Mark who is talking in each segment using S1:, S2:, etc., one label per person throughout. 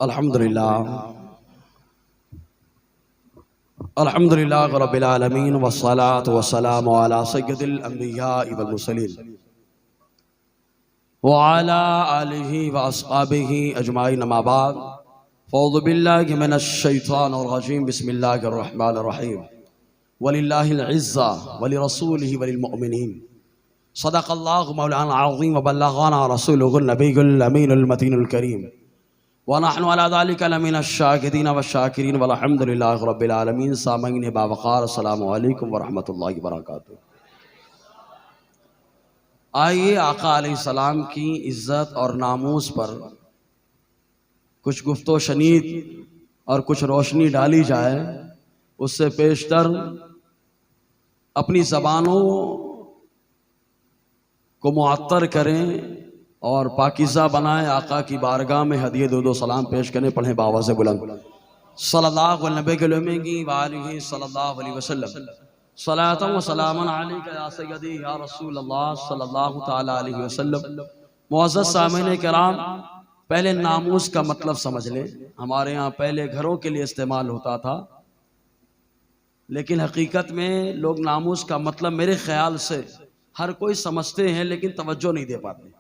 S1: अल्हम्दुलिल्लाह रब्बिल आलमीन वस्सलातु वस्सलामु अला सय्यदिल अंबिया वल मुरसलीन व अला आलिहि व अस्हाबिहि अजमाइन अम्मा बाद फ़अऊज़ु बिल्लाहि मिनश शैतानिर रजीम बिस्मिल्लाहिर रहमानिर रहीम वलिल्लाहिल इज़्ज़ा वलिरसूलिहि वलिल मुअमिनीन सदक़ल्लाहु मौलाना अज़ीम व बल्लग़ना रसूलुहुन नबियुल अमीनुल मतीनुल करीम व नहनु अला ज़ालिका लमिनश शाहिदीन व शाकिरीन वल्हम्दुलिल्लाहि रब्बिल आलमीन। सामईन बावक़ार अस्सलामु अलैकुम व रहमतुल्लाहि व बरकातुहू। आइए आका अलैहिस्सलाम की इज़्ज़त और नामूस पर कुछ गुफ्तो शनीद और कुछ रोशनी डाली जाए। उससे पेशतर अपनी ज़बानों को मुअत्तर करें और पाकीज़ा बनाए। आका की बारगाह में हदिये दो सलाम पेश करें। पढ़ें बावाज़ बुलंद सल्लल्लाहु अलैहि वसल्लम सलातन व सलामन अलैका या सय्यदी या रसूलल्लाह सल्लल्लाहु तआला अलैहि वसल्लम। मुअज़्ज़ज़ सामईन किराम, पहले नामूस का मतलब समझ लें। हमारे यहाँ पहले घरों के लिए इस्तेमाल होता था, लेकिन हकीकत में लोग नामूस का मतलब मेरे ख्याल से हर कोई समझते हैं, लेकिन तवज्जो नहीं दे पाते।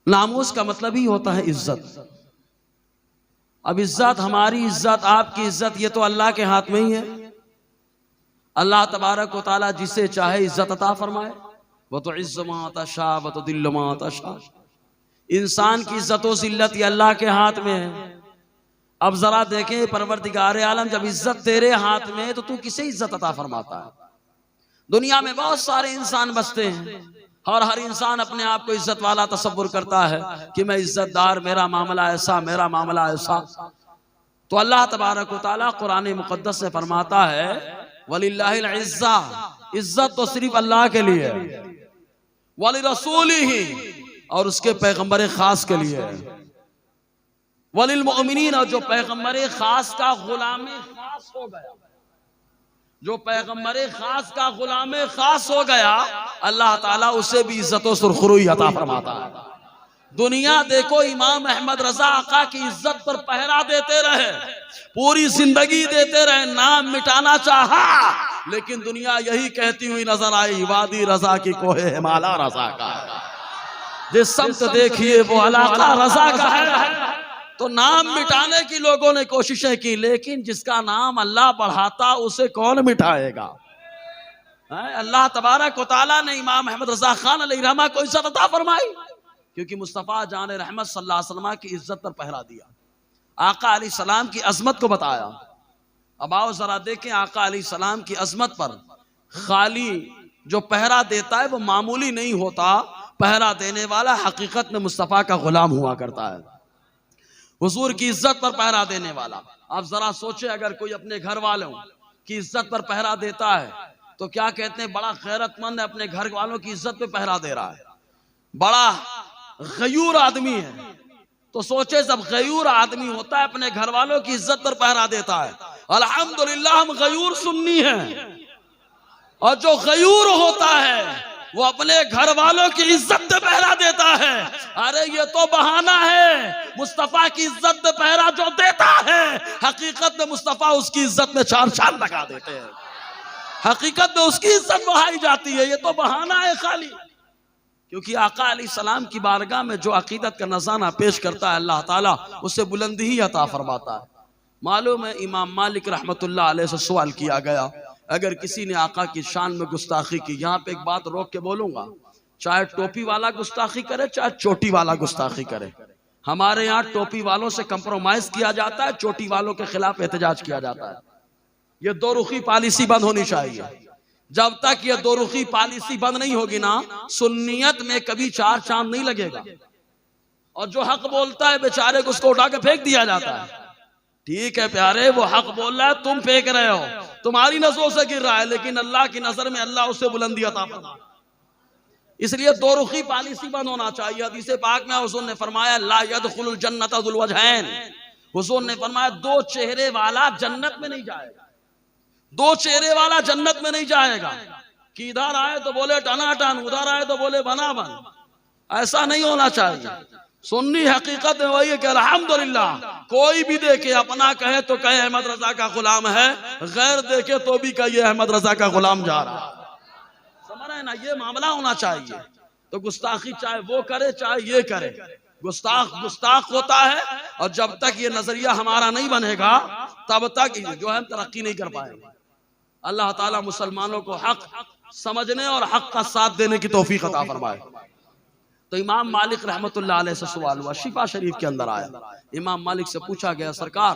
S1: नामूस का मतलब ही होता है इज्जत। अब इज्जत, हमारी इज्जत, आपकी इज्जत, ये तो अल्लाह के हाथ में ही है। अल्लाह तबारक व तआला जिसे चाहे इज्जत अता फरमाए। वो तो इज्ज़ मा तशा व तो दिल मा तशा। इंसान की इज्जत व जिल्लत ये अल्लाह के हाथ में है। अब जरा देखें, परवरदिगार आलम जब इज्जत तेरे हाथ में है तो तू किसे इज्जत अता फरमाता है? दुनिया में बहुत सारे इंसान बसते हैं और हर इंसान अपने आप को इज्जत वाला तसव्वुर करता है कि मैं इज्जतदार, मेरा मामला ऐसा, मेरा मामला ऐसा। तो अल्लाह तबारक व तआला कुरान मुक़द्दस से फरमाता है वलिल्लाहिल इज़्ज़ा, इज्जत तो सिर्फ अल्लाह के लिए है, वली रसूलिही, और उसके पैगंबर खास के लिए है, वलिल मुअमिनीन, और जो पैगंबर खास का गुलाम खास हो गया, जो पैगंबर खास का गुलाम खास हो गया, अल्लाह ताला उसे भी इज्जत व सुरखरुई अता फरमाता है। दुनिया देखो, इमाम अहमद रजा आका की इज्जत पर पहरा देते रहे, पूरी जिंदगी देते रहे, नाम मिटाना चाहा, लेकिन दुनिया यही कहती हुई नजर आई वादी रजा की कोहे हिमाला रजा का, जिस समत देखिए वो इलाका रजा का है। तो नाम मिटाने की लोगों ने कोशिशें की, लेकिन जिसका नाम अल्लाह बढ़ाता उसे कौन मिटाएगा? अल्लाह तबारक व तआला ने इमाम अहमद रजा खान अलैहिर्रहमा को इज्जत अता फरमाई, क्योंकि मुस्तफ़ा जान रहमत सल्लल्लाहु अलैहि वसल्लम की इज्जत पर पहरा दिया, आका अलैहिस्सलाम की अजमत को बताया। अब आओ जरा देखें, आका अलैहिस्सलाम की अजमत पर खाली जो पहरा देता है वो मामूली नहीं होता। पहरा देने वाला हकीकत में मुस्तफ़ा का गुलाम हुआ करता है, हुजूर की इज्जत पर पहरा देने वाला। आप जरा सोचे, अगर कोई अपने घर वालों की इज्जत पर पहरा देता है तो क्या कहते हैं, बड़ा गैरतमंद है, अपने घर वालों की इज्जत पे पहरा दे रहा है, बड़ा गयूर आदमी है। तो सोचे, जब गयूर आदमी होता है अपने घर वालों की इज्जत पर पहरा देता है। अल्हम्दुलिल्लाह हम गयूर सुन्नी हैं, और जो गयूर होता है वो अपने घर वालों की इज्जत पे पहरा देता है। अरे ये तो बहाना है, मुस्तफा की इज्जत पे पहरा जो देता है, हकीकत में मुस्तफा उसकी इज्जत में चार चांद लगा देते हैं, हकीकत में उसकी इज्जत बढ़ाई जाती है। ये तो बहाना है खाली, क्योंकि आका अलैहिस्सलाम की बारगाह में जो अकीदत का नज़ाना पेश करता है, अल्लाह ताला उसे बुलंदी ही अता फरमाता है। मालूम है, इमाम मालिक रहमतुल्लाह अलैह से सवाल किया गया, अगर किसी ने आका की शान में गुस्ताखी की, यहाँ पे एक बात रोक के बोलूंगा, चाहे टोपी वाला गुस्ताखी करे चाहे चोटी वाला गुस्ताखी करे, हमारे यहाँ टोपी वालों से कंप्रोमाइज किया जाता है, चोटी वालों के खिलाफ एहतजाज किया जाता है। ये दो रुखी पॉलिसी बंद होनी चाहिए। जब तक ये दो रुखी पॉलिसी बंद नहीं होगी ना, सुन्नियत में कभी चार चांद नहीं लगेगा। और जो हक बोलता है बेचारे को उसको उठा के फेंक दिया जाता है। ठीक है प्यारे, वो हक बोल रहा है, तुम फेंक रहे हो, तुम्हारी नजरों से गिर रहा है, लेकिन अल्लाह की नजर में अल्लाह उसे बुलंदी अता फरमाता है। इसलिए दो रुखी पॉलिसी बंद होना चाहिए। हदीस पाक में हुजूर ने फरमाया ला यदखुलुल जन्नत ज़ुल वजहैन, हुजूर ने फरमाया दो चेहरे वाला जन्नत में नहीं जाएगा, दो चेहरे वाला जन्नत में नहीं जाएगा। कि इधर आए तो बोले टनाटन, उधर आए तो बोले बना बन, ऐसा नहीं होना चाहिए। सुन्नी हकीकत में वही है कि अल्हम्दुलिल्लाह कोई भी देखे अपना कहे तो कहे अहमद रजा का गुलाम है, गैर देखे तो भी कहिए अहमद रजा का गुलाम जा रहा है। समझ रहे ना, ये मामला होना चाहिए। तो गुस्ताखी चाहे वो करे चाहे ये करे, गुस्ताख होता है। और जब तक ये नजरिया हमारा नहीं बनेगा तब तक जो है हम तरक्की नहीं कर पाएंगे। अल्लाह ताला मुसलमानों को हक समझने और हक का साथ देने की तौफीक अता फरमाए। तो इमाम मालिक रहमतुल्लाह अलैह से सवाल हुआ, शिफा शरीफ के अंदर आया। इमाम मालिक से पूछा गया, सरकार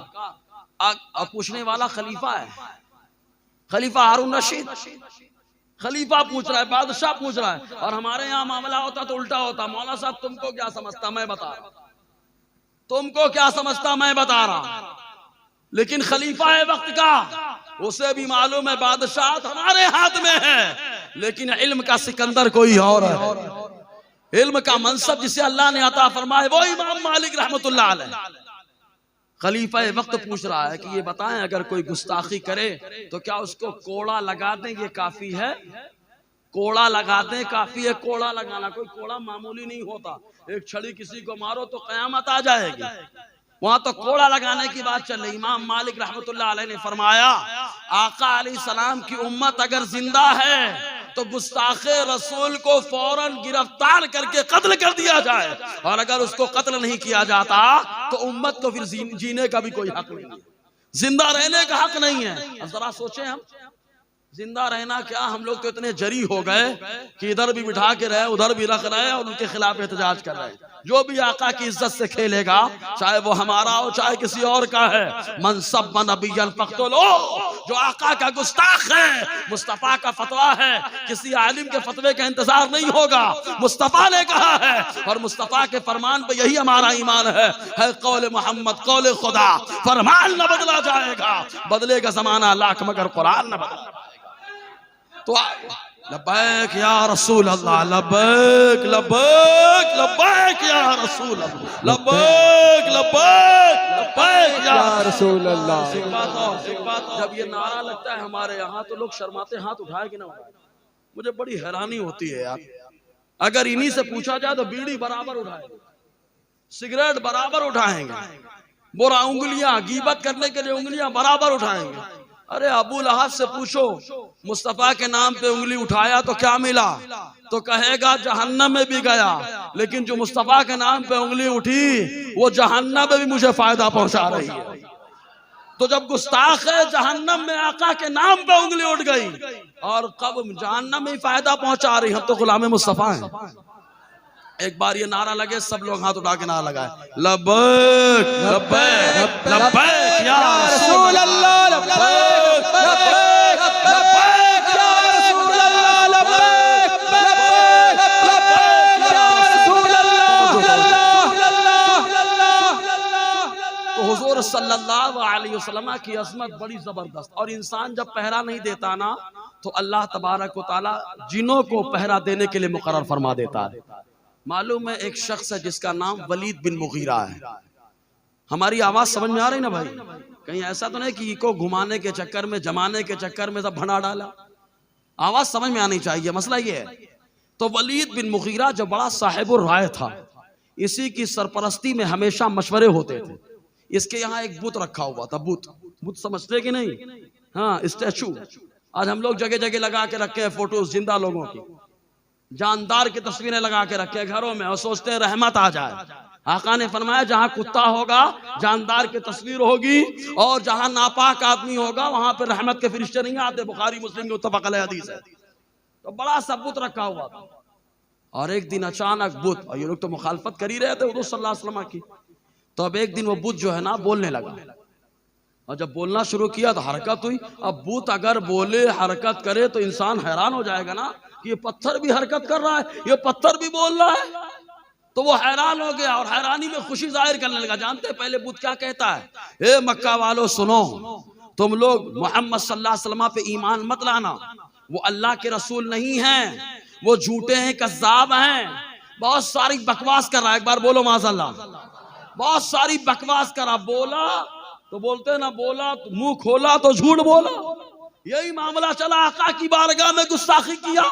S1: अब पूछने वाला खलीफा है, खलीफा हारून रशीद, खलीफा पूछ रहा है, बादशाह पूछ रहा है। और हमारे यहाँ मामला होता तो उल्टा होता, मौला साहब तुमको क्या समझता मैं बता रहा, तुमको क्या समझता मैं बता रहा। लेकिन खलीफा है वक्त का, उसे भी मालूम है बादशाह हमारे हाथ में है, लेकिन इल्म का सिकंदर कोई और है। इल्म का मनसब जिसे अल्लाह ने अता फरमाए वो इमाम मालिक रहमतुल्लाह अलैह। खलीफा वक्त पूछ रहा है कि ये बताएं अगर कोई गुस्ताखी करे तो क्या उसको कोड़ा लगा दें, ये काफी है? कोड़ा लगा दें काफी है। कोड़ा लगाना कोई कोड़ा मामूली नहीं होता, एक छड़ी किसी को मारो तो कयामत आ जाएगी, वहां तो कोड़ा लगाने की बात चल रही। इमाम मालिक रहमतुल्लाह अलैह ने फरमाया, आका अलैहिस्सलाम की उम्मत अगर जिंदा है तो गुस्ताखे रसूल को फौरन गिरफ्तार करके कत्ल कर दिया जाए, और अगर उसको कत्ल नहीं किया जाता तो उम्मत को फिर जीने का भी कोई हक नहीं है, जिंदा रहने का हक नहीं है। अब जरा सोचें, हम जिंदा रहना क्या, हम लोग तो इतने जरी हो गए कि इधर भी बिठा के रहे उधर भी रख रहे हैं और उनके खिलाफ एहतजाज कर रहे हैं। जो भी आका की इज्जत से खेलेगा, चाहे वो हमारा हो चाहे किसी और का है, मनसब नबिय्यन फक्तुलो, जो आका का गुस्ताख है, मुस्तफा का फतवा है, किसी आलिम के फतवे का इंतजार नहीं होगा, मुस्तफा ने कहा है और मुस्तफा के फरमान पे यही हमारा ईमान है कौल मोहम्मद कौल खुदा, फरमान न बदला जाएगा, बदलेगा जमाना लाख मगर कुरान न बदला। तो लब्बैक या रसूल अल्लाह, लब्बैक लब्बैक लब्बैक या रसूल अल्लाह, लब्बैक लब्बैक लब्बैक या रसूल अल्लाह। जब ये नारा लगता है हमारे यहाँ तो लोग शर्माते, हाथ उठाए कि ना उठाए। मुझे बड़ी हैरानी होती है यार, अगर इन्हीं से पूछा जाए तो बीड़ी बराबर उठाएंगे, सिगरेट बराबर उठाएंगे, बुरा उंगलियां गीबत करने के लिए उंगलियां बराबर उठाएंगे। अरे अबू लहब से पूछो, मुस्तफा के नाम पे उंगली उठाया तो क्या मिला, तो कहेगा जहन्नम में भी गया, लेकिन जो मुस्तफा के नाम पे उंगली उठी वो जहन्नम में भी मुझे फायदा पहुंचा रही है। तो जब गुस्ताख है जहन्नम में आका के नाम पे उंगली उठ गई, और कब जहन्नम में फायदा पहुंचा रही, हम तो गुलाम मुस्तफा हैं। एक बार ये नारा लगे, सब लोग हाथ उठा के नारा लगाए, लब्बैक लब्बैक लब्बैक या रसूल अल्लाह, लब्बैक लब्बैक लब्बैक या रसूल अल्लाह, लब्बैक लब्बैक लब्बैक या रसूल अल्लाह। तो हुजूर सल्लल्लाहु अलैहि वसल्लम की अज़मत बड़ी जबरदस्त। और इंसान जब पहरा नहीं देता ना तो अल्लाह तबारक व तआला जिनों को पहरा देने के लिए मुकर्रर फरमा देता है। मालूम है एक शख्स है जिसका नाम वलीद बिन मुगीरा है। हमारी आवाज समझ में आ रही ना भाई? कहीं ऐसा तो नहीं कि इको घुमाने के चक्कर में जमाने के चक्कर में सब भना डाला, आवाज समझ में आनी चाहिए, मसला ये है। तो वलीद बिन मुगीरा जो बड़ा साहिबुर राय था, इसी की सरपरस्ती में हमेशा मशवरे होते थे। इसके यहाँ एक बुत रखा हुआ था, बुत समझते कि नहीं? हाँ, स्टैचू। आज हम लोग जगह जगह लगा के रखे हैं फोटोज जिंदा लोगों की, जानदार की तस्वीरें लगा के रखे घरों में और सोचते हैं रहमत आ जाए। आका ने फरमाया जहां कुत्ता होगा जानदार की तस्वीर होगी, और जहां नापाक आदमी होगा वहां पर रहमत के फरिश्ते नहीं आते। बुखारी मुस्लिम की मुत्तफक अलैह हदीस है। तो बड़ा सा बुत रखा हुआ था, और एक दिन अचानक बुत, और ये लोग तो मुखालफत कर ही रहे थे हुजूर सल्लल्लाहु अलैहि वसल्लम की, तो अब एक दिन वो बुत जो है ना बोलने लगा, और जब बोलना शुरू किया तो हरकत हुई। अब बुत अगर बोले हरकत करे तो इंसान हैरान हो जाएगा ना, ये पत्थर भी हरकत कर रहा है, ये पत्थर भी बोल रहा है। तो वो हैरान हो गया और हैरानी में खुशी जाहिर करने लगा। जानते पहले बुत क्या कहता है? ए मक्का वालों सुनो, तुम लोग मोहम्मद सल्लल्लाहु अलैहि वसल्लम पे ईमान मत लाना, वो अल्लाह के रसूल नहीं हैं, वो झूठे हैं, कज़्ज़ाब हैं, बहुत सारी बकवास कर रहा है। एक बार बोलो माज़अल्लाह, बहुत सारी बकवास करा। बोला तो बोलते ना, बोला तो मुंह खोला तो झूठ बोला। यही मामला चला, आका की बारगाह में गुस्ताखी किया,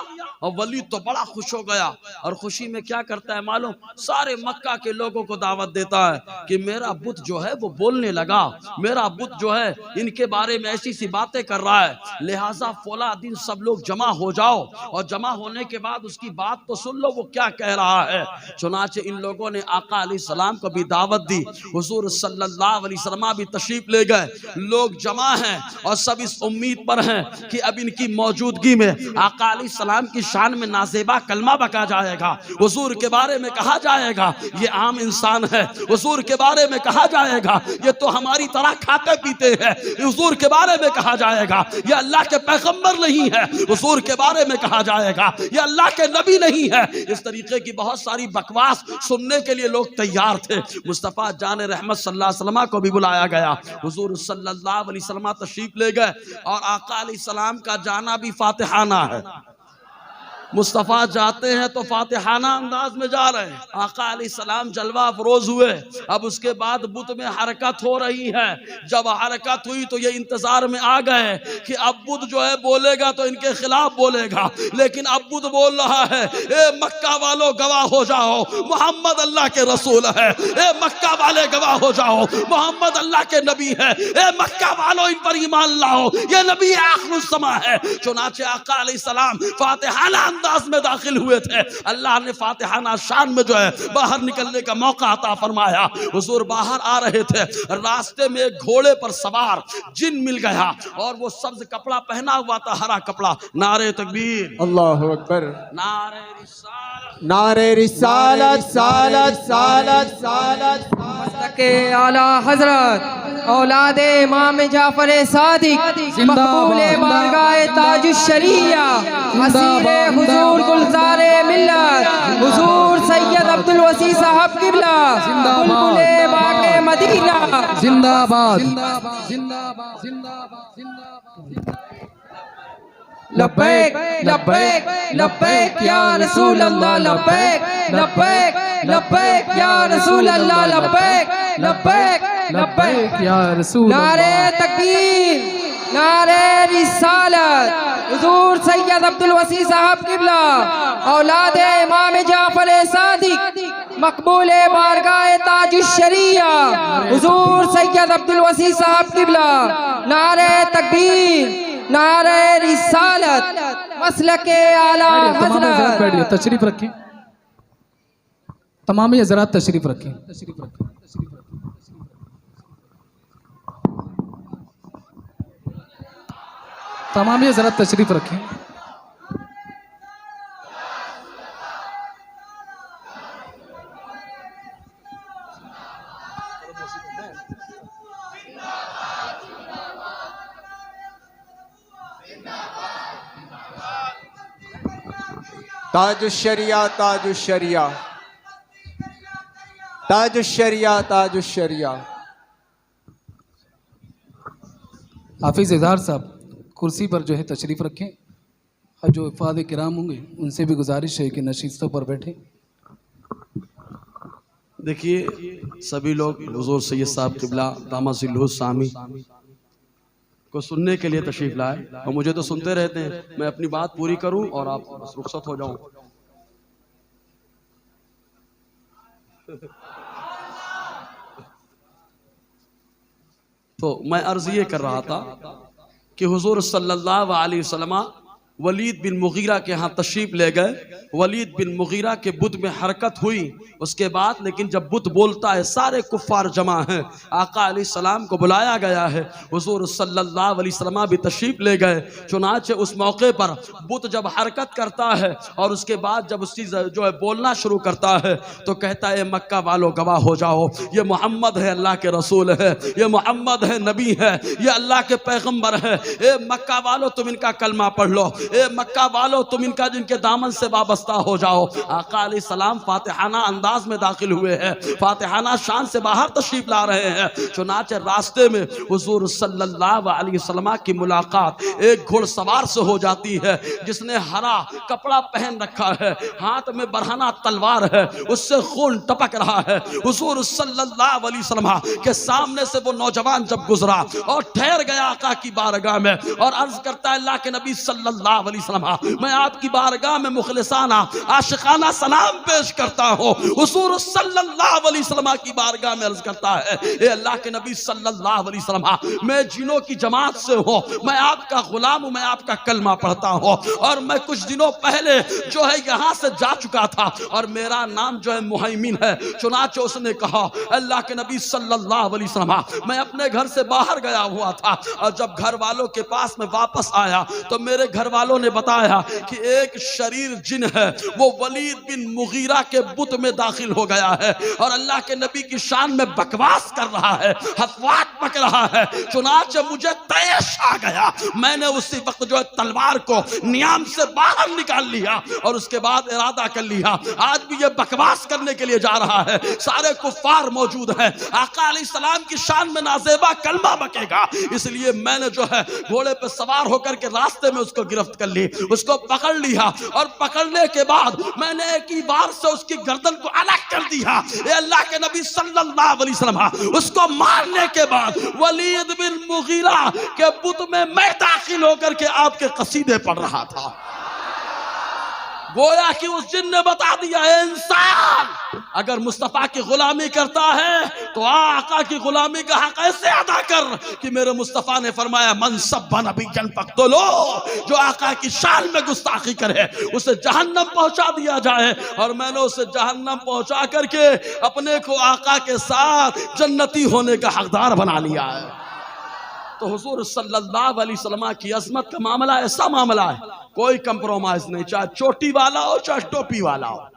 S1: और वलीद तो बड़ा खुश हो गया और खुशी में क्या करता है मालूम, सारे मक्का के लोगों को दावत देता है कि मेरा बुत जो है वो बोलने लगा, मेरा बुत जो है इनके बारे में ऐसी सी बातें कर रहा है, लिहाजा फला दिन सब लोग जमा हो जाओ और जमा होने के बाद उसकी बात तो सुन लो वो क्या कह रहा है। चुनाचे इन लोगों ने आका अलैहिस्सलाम को भी दावत दी, हुजूर सल्लल्लाहु अलैहि वसल्लम भी तशरीफ ले गए, लोग जमा हैं और सब इस उम्मीद पर हैं कि अब इनकी मौजूदगी में आका अलैहिस्सलाम की शान में नाज़ेबा कलमा बका जाएगा, हुजूर के बारे में कहा जाएगा ये आम इंसान है, हुजूर के बारे में कहा जाएगा ये तो हमारी तरह खाते पीते हैं, हुजूर के बारे में कहा जाएगा ये अल्लाह के पैगंबर नहीं है, हुजूर के बारे में कहा जाएगा ये अल्लाह के नबी नहीं है। इस तरीके की बहुत सारी बकवास सुनने के लिए लोग तैयार थे। मुस्तफ़ा जान रहमत सल्लल्लाहु अलैहि वसल्लम को भी बुलाया गया, हुजूर सल्लल्लाहु अलैहि वसल्लम तशरीफ ले गए और आका अलैहिस्सलाम का जाना भी फातिहाना है। मुस्तफ़ा जाते हैं तो फातिहाना अंदाज में जा रहे हैं, आका अलैहिस्सलाम जलवा अफरोज हुए। अब उसके बाद बुत में हरकत हो रही है, जब हरकत हुई तो ये इंतजार में आ गए कि अब बुत जो है बोलेगा तो इनके खिलाफ बोलेगा, लेकिन अब बुत बोल रहा है ए मक्का वालों गवाह हो जाओ मोहम्मद अल्लाह के रसूल है, ए मक्का वाले गवाह हो जाओ मोहम्मद अल्लाह के नबी है, ए मक्का वालों इन पर ईमान लाओ ये नबी आखिरुस समा है। चुनाचे आका अलैहिस्सलाम फातिहाना अंदाज में दाखिल हुए थे, अल्लाह ने फातिहाना शान में जो है बाहर निकलने का मौका अता फरमाया। हुजूर बाहर आ रहे थे, रास्ते में एक घोड़े पर सवार जिन मिल गया और वो सब्ज कपड़ा पहना हुआ था, हरा कपड़ा। नारे तकबीर,
S2: अल्लाहु अकबर,
S1: नारे रिसालत,
S2: नारे रिसालत, सालत सालत सालत
S3: के आला हजरत औलादे इमाम जाफर सादिक मकबूल बारगाह ताजुश शरिया हसीरे हुजूर गुलजारे मिल्लत हुजूर सैयद अब्दुल वसी साहब किबला बुलबुले बागे मदीना
S4: जिंदाबाद जिंदाबाद जिंदाबाद जिंदाबाद।
S3: लब्बैक लब्बैक लब्बैक या रसूल अल्लाह, लब्बैक लब्बैक लब्बैक या रसूल अल्लाह, लब्बैक लब्बैक लब्बैक
S4: या रसूल।
S3: नारे तकबीर, नारे रिसालत, हुजूर सैयद अब्दुल वसी साहब किबला औलादे इमाम जाफर सादिक मकबूल बारगाह ताजुश शरिया हुजूर सैयद अब्दुल वसी साहब किबला। नारे तकबीर, नारे रिसालत, मसलके आला हज़रत।
S4: बैठिए, तशरीफ रखें, तमाम हज़रात तशरीफ रखें, तशरीफ रखें, तशरीफ रखें। तमाम हज़रात तशरीफ रखें।
S2: ताजुश्शरिया ताजुश्शरिया ताजुश्शरिया ताजुश्शरिया।
S4: हाफिज़ इज़हार साहब कुर्सी पर जो है तशरीफ़ रखें, और जो इफ़ाद किराम होंगे उनसे भी गुजारिश है कि नशीस्तों पर बैठें।
S1: देखिए सभी लोग हुजूर सैयद साहब किबला दामद सामी को सुनने के लिए तशरीफ लाए और मुझे तो सुनते रहते हैं, मैं अपनी बात पूरी करूं और आप बस रुखसत हो जाऊं। तो मैं अर्ज ये कर रहा था कि हुजूर सल्लल्लाहु अलैहि वसल्लम वलीद बिन मुगीरा के यहाँ तशरीफ ले गए, वलीद बिन मुगीरा के बुत में हरकत हुई। उसके बाद लेकिन जब बुत बोलता है सारे कुफ्फार जमा हैं, आका अलैहिस्सलाम को बुलाया गया है, हुजूर सल्लल्लाहु अलैहि वसल्लम भी तशरीफ ले गए। चुनाचे उस मौके पर बुत जब हरकत करता है और उसके बाद जब उसकी जो है बोलना शुरू करता है तो कहता है मक्का वालों गवाह हो जाओ ये मोहम्मद है अल्लाह के रसूल है, ये मोहम्मद है नबी है, ये अल्लाह के पैगम्बर है। ए मक्का वालों तुम इनका कलमा पढ़ लो, ए मक्का वालों तुम इनका जिनके दामन से वाबस्ता हो जाओ। आका अलैहिस्सलाम फातिहाना अंदाज में दाखिल हुए हैं, फातिहाना शान से बाहर तशरीफ ला रहे हैं। चुनाचे रास्ते में हुजूर सल्लल्लाहु अलैहि वसल्लम की मुलाकात एक घुड़सवार से हो जाती है जिसने हरा कपड़ा पहन रखा है, हाथ में बरहाना तलवार है, उससे खून टपक रहा है। हुजूर सल्लल्लाहु अलैहि वसल्लम के सामने से वो नौजवान जब गुजरा और ठहर गया आका की बारगाह में और अर्ज करता है अल्लाह के नबी सल्लल्लाहु सल्लल्लाहु अलैहि वसल्लम, मैं आपकी बारगाह में मुखलिसाना आशिकाना सलाम पेश करता हूँ। हुजूर सल्लल्लाहु अलैहि वसल्लम की बारगाह में अर्ज करता है, ए अल्लाह के नबी सल्लल्लाहु अलैहि वसल्लम, मैं जिनों की जमात से हूँ, मैं आपका गुलाम हूँ, मैं आपका कलमा पढ़ता हूँ, और मैं कुछ दिनों पहले जो है यहाँ से जा चुका था और मेरा नाम जो है मुहैमिन है। चुनाचे उसने कहा, अल्लाह के नबी सल्लल्लाहु अलैहि वसल्लम, मैं अपने घर से बाहर गया हुआ था और जब घर वालों के पास में वापस आया तो मेरे घर वालों ने बताया कि एक शरीर जिन है वो वलीद बिन मुगीरा के बुत में दाखिल हो गया है और अल्लाह के नबी की शान में बकवास कर रहा है, हफवात पक रहा है। चुनाचे मुझे तैश आ गया, मैंने उसी वक्त जो है तलवार को नियाम से बाहर निकाल लिया और उसके बाद इरादा कर लिया, आज भी ये बकवास करने के लिए जा रहा है, सारे कुफ्फार मौजूद हैं, आका अलैहिस्सलाम की शान में नाजेबा कलमा बकेगा, इसलिए मैंने जो है घोड़े पे सवार होकर के रास्ते में उसको गिरफ्त कर ली, उसको पकड़ लिया और पकड़ने के बाद मैंने एक ही बार से उसकी गर्दन को अलग कर दिया। ये अल्लाह के नबी सल्लल्लाहु अलैहि वसल्लम, उसको मारने के बाद वलीद बिन मुगीरा के बुत में मैं दाखिल होकर के आपके कसीदे पढ़ रहा था। गोया कि उस जिन ने बता दिया, इंसान अगर मुस्तफा की गुलामी करता है तो आका की गुलामी का हक ऐसे अदा कर कि मेरे मुस्तफा ने फरमाया, मन सब्बा नबिय्यन फक़्तुलू, जो आका की शान में गुस्ताखी करे उसे जहन्नम पहुंचा दिया जाए, और मैंने उसे जहन्नम पहुंचा करके अपने को आका के साथ जन्नती होने का हकदार बना लिया है। तो हुजूर सल्लल्लाहु अलैहि वसल्लम की अज़मत का मामला ऐसा मामला है, कोई कंप्रोमाइज नहीं, चाहे चोटी वाला हो चाहे टोपी वाला हो,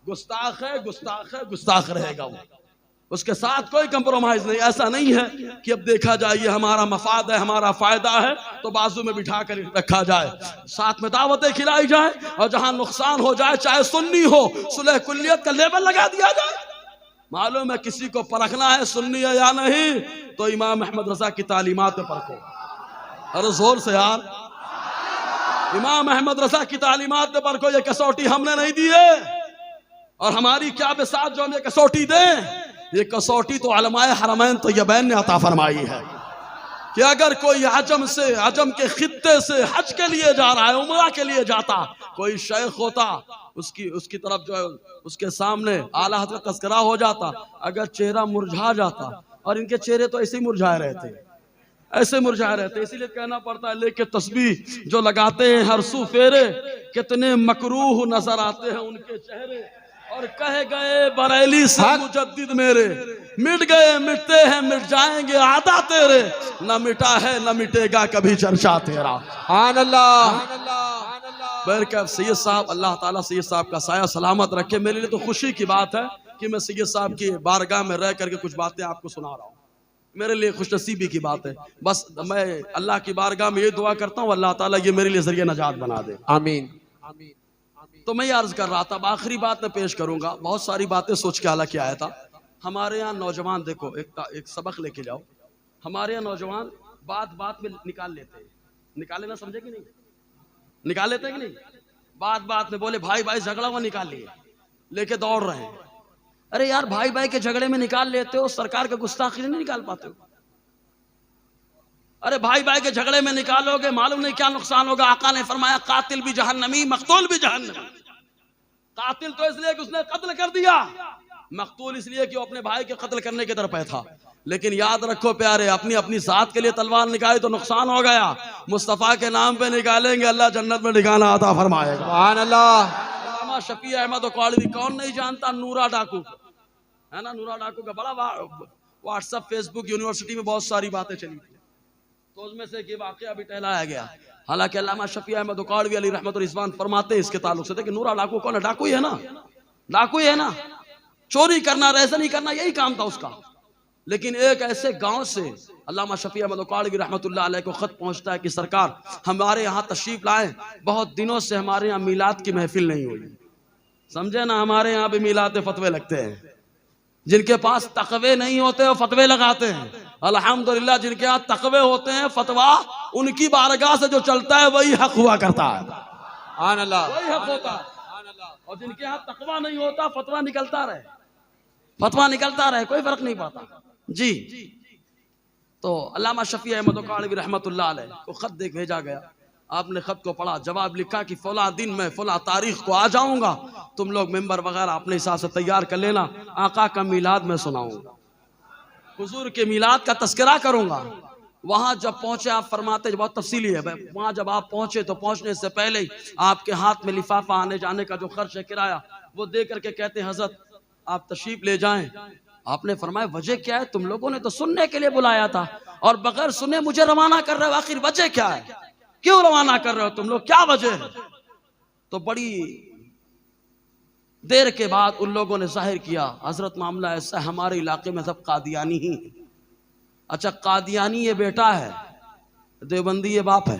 S1: गुस्ताख है गुस्ताख है गुस्ताख रहेगा वो, उसके साथ कोई कंप्रोमाइज नहीं। ऐसा नहीं है कि अब देखा जाए ये हमारा मफाद है, हमारा फायदा है तो बाजू में बिठा कर रखा जाए, साथ में दावतें खिलाई जाए और जहां नुकसान हो जाए, चाहे सुन्नी हो, सुलह कुल्लियत का लेबल लगा दिया जाए। मालूम है किसी को परखना है सुन्नी है या नहीं, तो इमाम अहमद रजा की तालीमात पे परखो। अरे जोर से यार, इमाम अहमद रजा की तालीमात पे परखो। ये कसौटी हमने नहीं दी है और हमारी क्या बिसात जो हम ये कसौटी दें, ये कसौटी तो उलमाए हरमैन तैयबैन ने अता फरमाई है कि अगर कोई अजम के खित्ते से हज के लिए जा रहा है, उमरा के लिए जाता, कोई शेख होता, उसकी तरफ जो है उसके सामने आला हज़रत का तज़किरा हो जाता, अगर चेहरा मुरझा जाता, और इनके चेहरे तो ऐसे ही मुरझाए रहते, ऐसे मुरझाए रहते, इसीलिए कहना पड़ता है लेके तस्बीह जो लगाते हैं हर सू फेरे, कितने मकरूह नजर आते हैं उनके चेहरे, और कहे गए बरेली से मुजद्दिद मेरे, मिट गए मिटते हैं मिट जाएंगे आदा तेरे, न मिटा है न मिटेगा कभी चर्चा तेरा।
S2: सुभान अल्लाह।
S1: सैयद साहब, अल्लाह ताला सैयद साहब का साया सलामत रखे। मेरे लिए तो खुशी की बात है कि मैं सैयद साहब की बारगाह में रह करके कुछ बातें आपको सुना रहा हूँ, मेरे लिए खुशनसीबी की बात है। बस मैं अल्लाह की बारगाह में ये दुआ करता हूँ अल्लाह ताला ये मेरे लिए जरिए नजात बना दे,
S2: आमीन।
S1: तो मैं ये अर्ज कर रहा था, आखिरी बात मैं पेश करूंगा, बहुत सारी बातें सोच के हालांकि आया था। हमारे यहाँ नौजवान देखो, एक सबक लेके जाओ, हमारे यहाँ नौजवान बात बात में निकाल लेते हैं, निकाले ना, समझे कि नहीं, निकाल लेते हैं कि नहीं, बात बात में बोले भाई भाई झगड़ा हुआ, निकाल लिए, लेके दौड़ रहे हैं। अरे यार भाई भाई के झगड़े में निकाल लेते हो, सरकार का गुस्ताखी नहीं निकाल पाते हो। अरे भाई भाई के झगड़े में निकालोगे, मालूम नहीं क्या नुकसान होगा। आका ने फरमाया कातिल भी जहन्नमी मकतूल भी जहन्नमी। कातिल तो इसलिए कि उसने कत्ल कर दिया, मकतूल इसलिए कि वो अपने भाई के कत्ल करने की तरफ था। लेकिन याद रखो प्यारे, अपनी अपनी जात के लिए तलवार निकाली तो नुकसान हो गया, मुस्तफा के नाम पे निकालेंगे अल्लाह जन्नत में ठिकाना अता फरमाएगा।
S2: सुभान अल्लाह।
S1: शफी अहमद कालवी, कौन नहीं जानता नूरा डाकू, है ना, नूरा डाकू का बड़ा व्हाट्सएप फेसबुक यूनिवर्सिटी में बहुत सारी बातें चली थी, तो उसमें से एक वाकया भी टहलाया गया। हालांकि अल्लामा शफी अहमद कालवी अली रहमतुल रिजवान फरमाते हैं इसके ताल्लुक से कि नूरा डाकू कौन है, डाकू ही है ना, डाकू ही है ना, चोरी करना रेज़नी करना यही काम था उसका। लेकिन एक ऐसे गांव से अल्लामा शफी अहमद कालवी रहमतुल्लाह अलैह को खत पहुंचता है कि सरकार हमारे यहाँ तशरीफ लाएं, बहुत दिनों से हमारे यहाँ मीलाद की महफिल नहीं हुई। समझे ना, हमारे यहाँ भी मीलाद फतवे लगते हैं, जिनके पास तकवे नहीं होते वो फतवे लगाते हैं। अल्हम्दुलिल्लाह जिनके यहाँ तकवे होते हैं, फतवा उनकी बारगाह से जो चलता है वही हक हुआ करता है,
S2: सुभान अल्लाह,
S1: वही हक होता है। और जिनके यहाँ तकवा नहीं होता, फतवा निकलता रहे, फतवा निकलता रहे, कोई फर्क नहीं पड़ता जी। तो अल्लामा शफी अहमद कालवी रहमतुल्लाह अलैह को खत देख भेजा गया आपने खत को पढ़ा, जवाब लिखा कि फला दिन मैं फला तारीख को आ जाऊंगा, तुम लोग मेंबर वगैरह अपने हिसाब से तैयार कर लेना, आका का मिलाद मैं सुनाऊंगा, हुजूर के मिलाद का तस्करा करूंगा। वहां जब पहुंचे आप फरमाते, बहुत तफसीली है, वहां जब आप पहुंचे तो पहुंचने से पहले ही आपके हाथ में लिफाफा आने जाने का जो खर्च है किराया वो दे करके कहते हैं हजरत आप तशरीफ ले जाएं। आपने फरमाया वजह क्या है, तुम लोगों ने तो सुनने के लिए बुलाया था और बगैर सुने मुझे रवाना कर रहे हो, आखिर वजह क्या है, क्यों रवाना कर रहे हो तुम लोग, क्या वजह है? तो बड़ी देर के बाद उन लोगों ने जाहिर किया हजरत मामला ऐसा है, हमारे इलाके में सब कादियानी ही है। अच्छा कादियानी ये बेटा है, देवबंदी ये बाप है,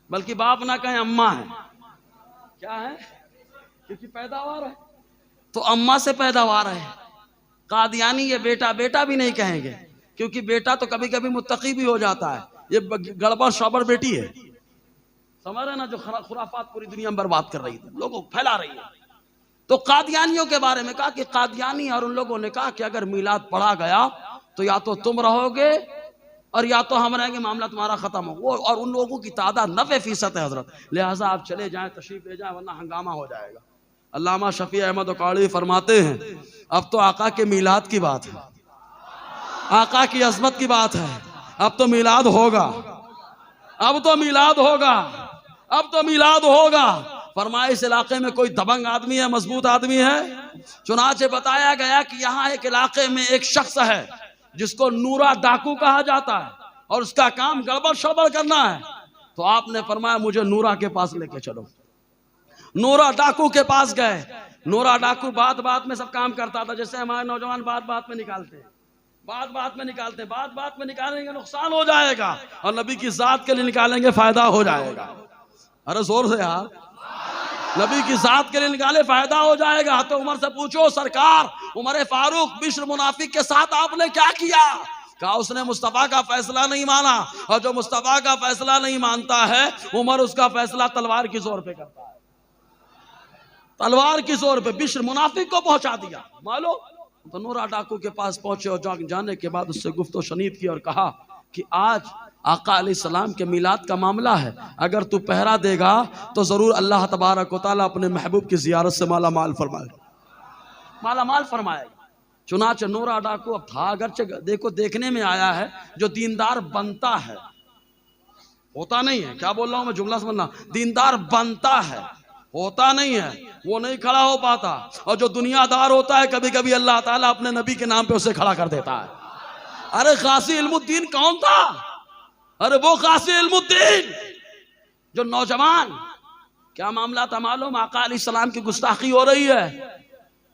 S1: बल्कि बाप ना कहें अम्मा है, क्या है क्योंकि पैदावार है तो अम्मा से पैदावार है। कादियानी ये बेटा, बेटा भी नहीं कहेंगे क्योंकि बेटा तो कभी कभी मुत्तकी भी हो जाता है, ये गड़बड़ शबर बेटी है, समझ रहे ना, जो खुराफात पूरी दुनिया में बर्बाद कर रही थी, लोगों फैला रही है। तो कादियानियों के बारे में कहा कि कादियानी, और उन लोगों ने कहा कि अगर मिलाद पढ़ा गया तो या तो तुम रहोगे और या तो हम रहेंगे, मामला तुम्हारा खत्म हो। वो और उन लोगों की तादाद 90% है हजरत, लिहाजा आप चले जाएं, तशरीफ ले जाएं, वरना हंगामा हो जाएगा। अल्लामा शफी अहमद काड़ी फरमाते हैं अब तो आका के मिलाद की बात है, आका की अजमत की बात है, अब तो मिलाद होगा, अब तो मिलाद होगा, अब तो मिलाद होगा। फरमाया इस इलाके में कोई दबंग आदमी है, मजबूत आदमी है? चुनाचे बताया गया कि यहाँ एक इलाके में एक शख्स है जिसको नूरा डाकू कहा जाता है और उसका काम गड़बड़ शड़बड़ करना है। तो आपने फरमाया मुझे नूरा के पास लेके चलो। नूरा डाकू के पास गए। नूरा डाकू बात बात में सब काम करता था, जैसे हमारे नौजवान बात बात में निकालते हैं, बात बात में निकालते हैं, बात बात में निकालेंगे नुकसान हो जाएगा और नबी की जात के लिए निकालेंगे फायदा हो जाएगा। अरे जोर से यार, नबी की जात के लिए निकाले फायदा हो जाएगा। तो उमर से पूछो सरकार, उमर फारूक बिश्र मुनाफिक के साथ आपने क्या किया? कहा उसने मुस्तफा का फैसला नहीं माना, और जो मुस्तफा का फैसला नहीं मानता है उमर उसका फैसला तलवार की जोर पे करता है, तलवार की जोर पे बिश्र मुनाफिक को पहुंचा दिया। मालूम? तो नूरा डाकू के पास पहुंचे और जाने के बाद उससे गुफ्तो शनीद की और कहा कि आज आका अलैहिस्सलाम के मिलाद का मामला है, अगर तू पहरा देगा तो जरूर अल्लाह तबारक व तआला अपने महबूब की जियारत से माला माल फरमाएगा, माला माल फरमाएगा। चुनाचे नूरा डाकू अब था, अगरचे देखो देखने में आया है, जो दीनदार बनता है, होता नहीं है, क्या बोल रहा हूं मैं, जुमला समझना, दीनदार बनता है, होता नहीं है, वो नहीं खड़ा हो पाता। और जो दुनियादार होता है कभी कभी अल्लाह ताला अपने नबी के नाम पे उसे खड़ा कर देता है। अरे गाजी इल्मुद्दीन कौन था? अरे वो गाजी इल्मुद्दीन जो नौजवान, क्या मामला था मालूम? आका अलैहिस्सलाम की गुस्ताखी हो रही है,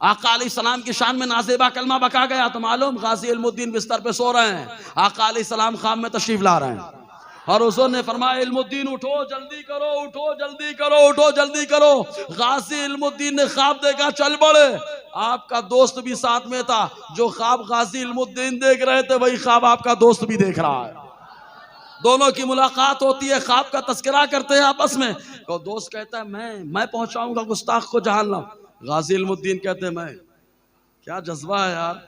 S1: आका अलैहिस्सलाम की शान में नाज़ेबा कलमा बका गया, तो मालूम गाजी इल्मुद्दीन बिस्तर पे सो रहे हैं, आका अलैहिस्सलाम ख्वाब में तशरीफ ला रहे हैं और हुज़ूर ने फरमाया इल्मुद्दीन उठो जल्दी करो, उठो जल्दी करो, उठो जल्दी करो। गाजी इल्मुद्दीन ने ख्वाब देखा, चल पड़े। आपका दोस्त भी साथ में था, जो ख्वाब गाजी इल्मुद्दीन देख रहे थे वही ख्वाब आपका दोस्त भी देख रहा है। दोनों की मुलाकात होती है, ख्वाब का तस्करा करते हैं आपस में। तो दोस्त कहता है मैं पहुंचाऊंगा गुस्ताख को जहन्नम। गाजी इल्मुद्दीन कहते हैं मैं, क्या जज्बा है यार।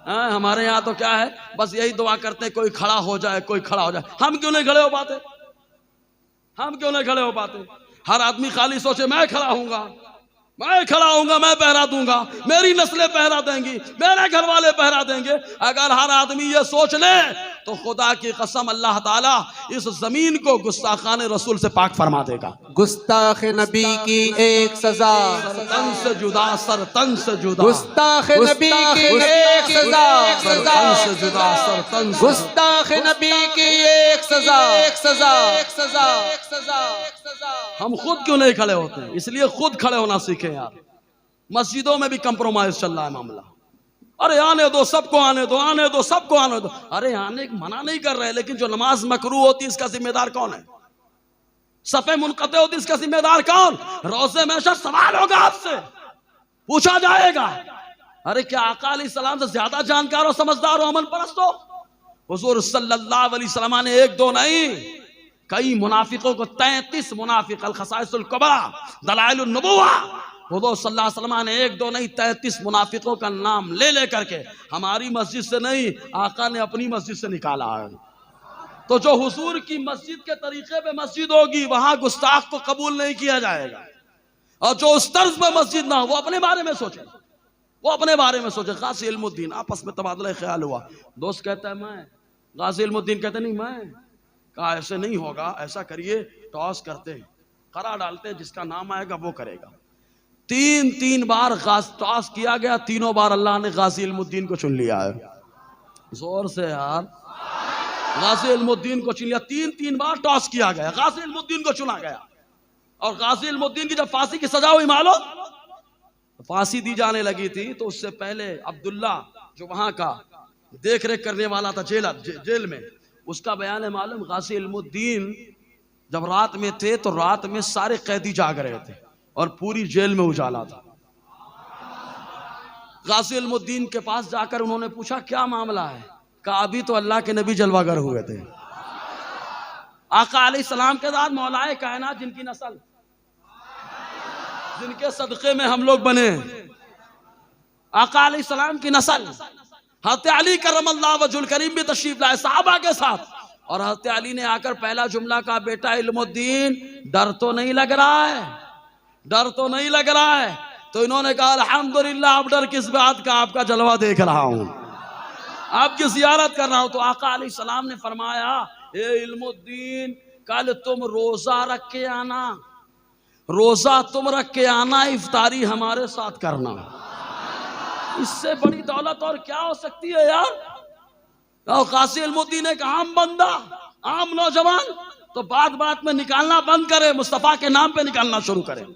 S1: हमारे यहाँ तो क्या है, बस यही दुआ करते हैं कोई खड़ा हो जाए, कोई खड़ा हो जाए। हम क्यों नहीं खड़े हो पाते? हम क्यों नहीं खड़े हो पाते? हर आदमी खाली सोचे मैं खड़ा हूंगा, मैं खड़ा हूंगा, मैं पहरा दूंगा, मेरी नस्लें पहरा देंगी, मेरे घर वाले पहरा देंगे। अगर हर आदमी ये सोच ले तो खुदा की कसम अल्लाह ताला इस जमीन को गुस्ताखाने रसूल से पाक फरमा देगा।
S2: गुस्ताख नबी की एक सजा,
S1: तन से जुदा, सर तन से जुदा,
S2: गुस्ताख नबी की एक सजा,
S1: तन से जुदा, सर तन से,
S2: गुस्ताख नबी की एक सजा, एक सजा, एक सजा, एक सजा, एक सजा।
S1: हम खुद क्यों नहीं खड़े होते हैं? इसलिए खुद खड़े होना सीखें यार। मस्जिदों में भी कंप्रोमाइज चल रहा है मामला। अरे आने दो सबको, आने दो, आने दो सबको, आने दो। अरे आने की मना नहीं कर रहे, लेकिन जो नमाज मकरू होती है इसका जिम्मेदार कौन है? सफे मुनक़ते होती है इसका जिम्मेदार कौन? रोज़े महशर सवाल होगा, आपसे पूछा जाएगा। अरे क्या आका अलैहिस्सलाम से ज्यादा जानकार हो, समझदार हो, अमल परस्त हो? हुजूर सल्लल्लाहु अलैहि वसल्लम ने एक दो नहीं कई मुनाफिकों को 33 मुनाफिक, अल खसाइसुल कुबरा, दलाइलुन नबुव्वा, हुजूर सल्लल्लाहु अलैहि वसल्लम ने एक दो नहीं 33 मुनाफिकों का नाम ले ले करके हमारी मस्जिद से नहीं, आका ने अपनी मस्जिद से निकाला है। तो जो हुजूर की मस्जिद के तरीके पे मस्जिद होगी वहां गुस्ताख को कबूल नहीं किया जाएगा। और जो उस तर्ज पे मस्जिद ना हो वो अपने बारे में सोचे, वो अपने बारे में सोचे। गाजी इल्मुद्दीन, आपस में तबादला ख्याल हुआ। दोस्त कहता है मैं, गाजी इल्मुद्दीन कहते नहीं मैं। कहा ऐसे नहीं होगा, ऐसा करिए टॉस करते हैं, करा डालते हैं, जिसका नाम आएगा वो करेगा। 3 बार टॉस किया गया, तीनों बार अल्लाह ने गाजी इल्मुद्दीन को चुन लिया है। जोर से यार, गाजी इल्मुद्दीन को चुन लिया। 3 बार टॉस किया गया, गाजी इल्मुद्दीन को चुना गया। और गाजी इल्मुद्दीन की जब फांसी की सजा हुई मालूम, फांसी दी जाने लगी थी तो उससे पहले अब्दुल्ला जो वहां का देख रेख करने वाला था जेल में, उसका बयान है मालूम। गाजी इल्मुद्दीन जब रात में थे तो रात में सारे कैदी जाग रहे थे और पूरी जेल में उजाला था। गाजी इल्मुद्दीन के पास जाकर उन्होंने पूछा क्या मामला है? कहा अभी तो अल्लाह के नबी जलवागर हुए थे, आका अलैहिस्सलाम के साथ मौलाए कायनात जिनकी नस्ल, जिनके सदक़े में हम लोग बने, आका अलैहिस्सलाम की नस्ल। हज़रत अली करमल्लाहु वजहुल करीम भी तशरीफ लाए सहाबा के साथ। और हज़रत अली ने आकर पहला जुमला कहा, बेटा इल्मुद्दीन डर तो नहीं लग रहा है, डर तो नहीं लग रहा है। तो इन्होंने कहा अल्हम्दुलिल्लाह, अब डर किस बात का, आपका जलवा देख रहा हूं, आपकी जियारत कर रहा हूं। तो आका अलैहिस्सलाम ने फरमाया, ए इल्मुद्दीन कल तुम रोजा रख के आना, रोजा तुम रख के आना, इफ्तारी हमारे साथ करना। इससे बड़ी दौलत और क्या हो सकती है यार। और गाजी इल्मुद्दीन एक आम बंदा, आम नौजवान, तो बात बात में निकालना बंद करे, मुस्तफा के नाम पे निकालना शुरू करे।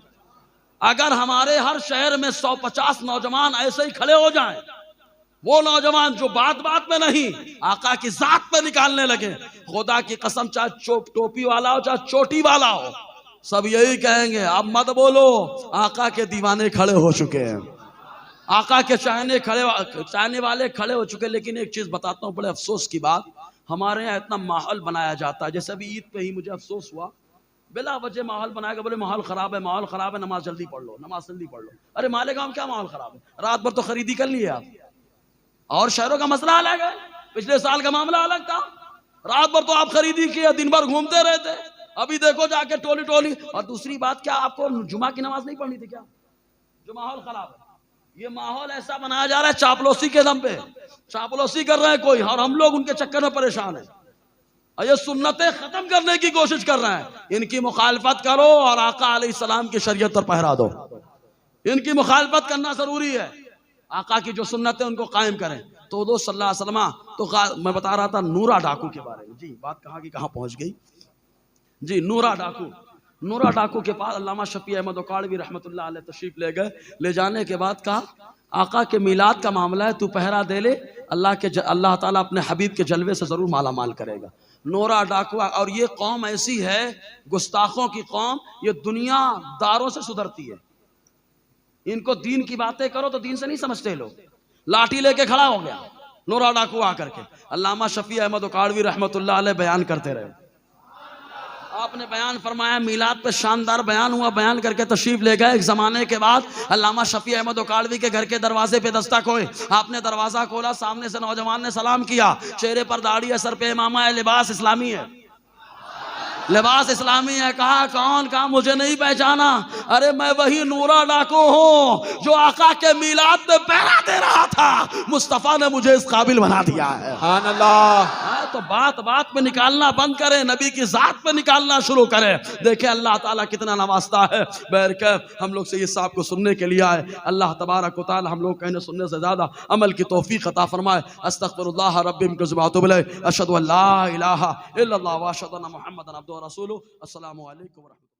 S1: अगर हमारे हर शहर में 150 नौजवान ऐसे ही खड़े हो जाएं, वो नौजवान जो बात बात में नहीं आका की जात पे निकालने लगे, खुदा की कसम चाहे टोपी वाला हो चाहे चोटी वाला हो, सब यही कहेंगे अब मत बोलो, आका के दीवाने खड़े हो चुके हैं, आका के चाहने वाले खड़े हो चुके। लेकिन एक चीज बताता हूँ, बड़े अफसोस की बात, हमारे यहाँ इतना माहौल बनाया जाता है। जैसे अभी ईद पे ही मुझे अफसोस हुआ, बिला वजह माहौल बनाएगा, बोले माहौल खराब है, माहौल खराब है, नमाज जल्दी पढ़ लो, नमाज जल्दी पढ़ लो। अरे मालेगांव क्या माहौल खराब है, रात भर तो खरीदी कर लिए आप। और शहरों का मसला अलग है, पिछले साल का मामला अलग था, रात भर तो आप खरीदी किए, दिन भर घूमते रहते। अभी देखो जाके टोली टोली। और दूसरी बात, क्या आपको जुमा की नमाज नहीं पढ़नी थी क्या? जो माहौल खराब है, ये माहौल ऐसा बनाया जा रहा है चापलूसी के दम पे, चापलूसी कर रहे हैं कोई, और हम लोग उनके चक्कर में परेशान हैं। और ये सुन्नतें खत्म करने की कोशिश कर रहे हैं। इनकी मुखालफत करो और आका अलैहिस्सलाम की शरीयत पर पहरा दो। इनकी मुखालफत करना जरूरी है, आका की जो सुन्नतें उनको कायम करें। तो दो सल्लल्लाहु अलैहि वसल्लम, तो मैं बता रहा था नूरा डाकू के बारे में। जी बात कहाँ की कहाँ पहुंच गई। जी नूरा डाकू के पास अल्लामा शफी अहमद उकाड़वी रहमतुल्लाह अलैह तशरीफ ले गए। ले जाने के बाद कहा, आका के मिलाद का मामला है, तू पहरा दे ले, अल्लाह ताला अपने हबीब के जलवे से जरूर माला माल करेगा। नूरा डाकू, और ये कौम ऐसी है, गुस्ताखों की कौम, ये दुनिया दारों से सुधरती है। इनको दीन की बातें करो तो दीन से नहीं समझते लोग। लाठी लेके खड़ा हो गया नूरा डाकू आकर के। अल्लामा शफी अहमद उकाड़वी रहमतुल्लाह अलैह बयान करते रहे। आपने बयान फरमाया, मिलाद पे शानदार बयान हुआ, बयान करके तशरीफ ले गए। एक जमाने के बाद अल्लामा शफी अहमद उकाड़वी के घर के दरवाजे पे दस्तक हुए। आपने दरवाजा खोला, सामने से नौजवान ने सलाम किया, चेहरे पर दाढ़ी है, सर पे इमामा है, लिबास इस्लामी है, लिबास इस्लामी है। कहा कौन? कहा मुझे नहीं पहचाना। अरे मैं वही नूरा डाकू हूँ जो आका के मिलाद में पहरा दे रहा था, मुस्तफा ने मुझे इस काबिल बना दिया है। सुभान अल्लाह। तो बात बात में निकालना बंद करें, नबी की जात पे निकालना शुरू करें। देखें अल्लाह ताला कितना नवाजता है। बैरकैफ हम लोग से ये साहब को सुनने के लिए आए। अल्लाह तबारक व तआला हम लोग कहने सुनने से ज्यादा अमल की तौफीक अता फरमाए। अस्तगफिरुल्लाह रब्बी मिन कुल्लि मा अतूबु इलैहि, अशहदु अन ला इलाहा इल्लल्लाह व अशहदु अन्ना मुहम्मदन अब्दुहु व रसूलुहु। अस्सलामु अलैकुम व रहमतुल्लाह।